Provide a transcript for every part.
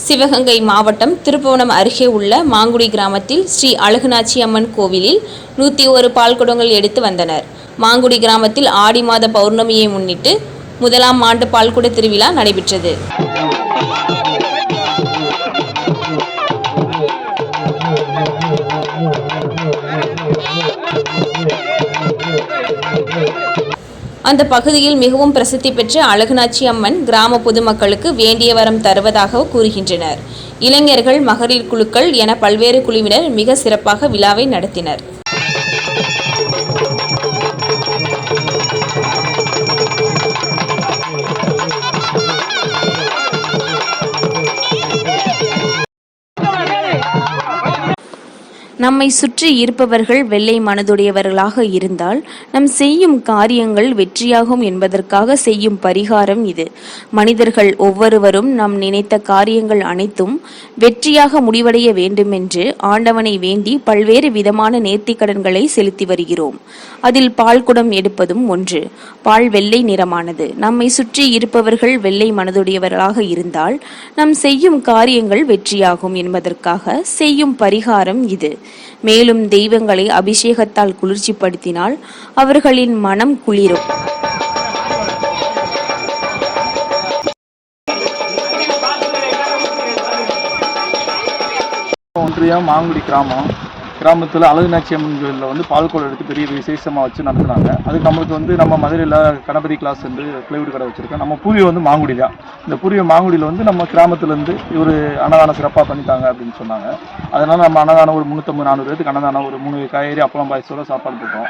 சிவகங்கை மாவட்டம் திருப்புவனம் அருகே உள்ள மாங்குடி கிராமத்தில் ஸ்ரீ அழகுநாச்சி அம்மன் கோவிலில் 101 பால்குடங்கள் எடுத்து வந்தனர். மாங்குடி கிராமத்தில் ஆடி மாத பௌர்ணமியை முன்னிட்டு முதலாம் ஆண்டு பால்குட திருவிழா நடைபெற்றது. அந்த பகுதியில் மிகவும் பிரசித்தி பெற்ற அழகுநாச்சி அம்மன் கிராம பொதுமக்களுக்கு வேண்டிய வரம் தருவதாக கூறுகின்றனர். இளைஞர்கள், மகளிர் குழுக்கள் என பல்வேறு குழுவினர் மிக சிறப்பாக விழாவை நடத்தினர். நம்மை சுற்றி இருப்பவர்கள் வெள்ளை மனதுடையவர்களாக இருந்தால் நம் செய்யும் காரியங்கள் வெற்றியாகும் என்பதற்காக செய்யும் பரிகாரம் இது. மனிதர்கள் ஒவ்வொருவரும் நாம் நினைத்த காரியங்கள் அனைத்தும் வெற்றியாக முடிவடைய வேண்டுமென்று ஆண்டவனை வேண்டி பல்வேறு விதமான நேர்த்திக்கடன்களை செலுத்தி வருகிறோம். அதில் பால்குடம் எடுப்பதும் ஒன்று. பால் வெள்ளை நிறமானது. நம்மை சுற்றி இருப்பவர்கள் வெள்ளை மனதுடையவர்களாக இருந்தால் நாம் செய்யும் காரியங்கள் வெற்றியாகும் என்பதற்காக செய்யும் பரிகாரம் இது. மேலும் தெய்வங்களை அபிஷேகத்தால் குளிர்ச்சிப்படுத்தினால் அவர்களின் மனம் குளிரும். ஒன்றியம் மாங்குடி கிராமத்தில் அழகுநாச்சி அம்மன் கோயிலில் பால்குடம் எடுத்து பெரிய விசேஷமாக வச்சு நடத்துனாங்க. அதுக்கு நம்மளுக்கு நம்ம மதுரையில் கணபதி கிளாஸ் என்று பிளைவுட் கடை வச்சுருக்கோம். நம்ம பூர்வீகம் மாங்குடி தான். இந்த பூர்வீகம் மாங்குடியில் நம்ம கிராமத்துலேருந்து இவர் அன்னதானம் சிறப்பாக பண்ணித்தாங்க அப்படின்னு சொன்னாங்க. அதனால் நம்ம அன்னதானம் ஒரு 350-400 பேருக்கு அன்னதானம் ஒரு 3 காய்கறி அப்பளம் பாயசோட சாப்பாடு போட்டோம்.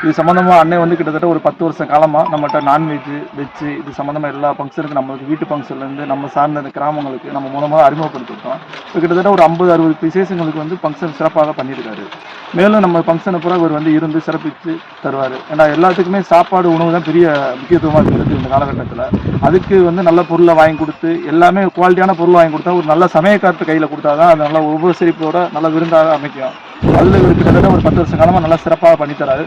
இது சம்மந்தமாக அண்ணன் கிட்டத்தட்ட ஒரு 10 வருஷ காலமாக நம்மகிட்ட நான்வெஜ், வெஜ்ஜு இது சம்மந்தமாக எல்லா ஃபங்க்ஷனுக்கு நம்மளுக்கு வீட்டு ஃபங்க்ஷன்லேருந்து நம்ம சார்ந்த கிராமங்களுக்கு நம்ம மூலமாக அறிமுகப்படுத்திருக்கோம். இப்போ கிட்டத்தட்ட ஒரு 50-60 விசேஷங்களுக்கு ஃபங்க்ஷன் சிறப்பாக பண்ணியிருக்காரு. மேலும் நம்ம ஃபங்க்ஷனை பூரா இவர் இருந்து சிறப்பித்து தருவார். ஏன்னா எல்லாத்துக்குமே சாப்பாடு, உணவு தான் பெரிய முக்கியத்துவமாக இருக்குது இந்த காலகட்டத்தில். அதுக்கு நல்ல பொருளை வாங்கி கொடுத்து எல்லாமே குவாலிட்டியான பொருள் வாங்கி கொடுத்தா ஒரு நல்ல சமயக்காரத்து கையில் கொடுத்தா தான் அது நல்ல உபசரிப்போட நல்ல விருந்தாக அமைக்கும். அதில் இவர் கிட்டத்தட்ட ஒரு 10 வருஷ காலமாக நல்லா சிறப்பாக பண்ணித்தராரு.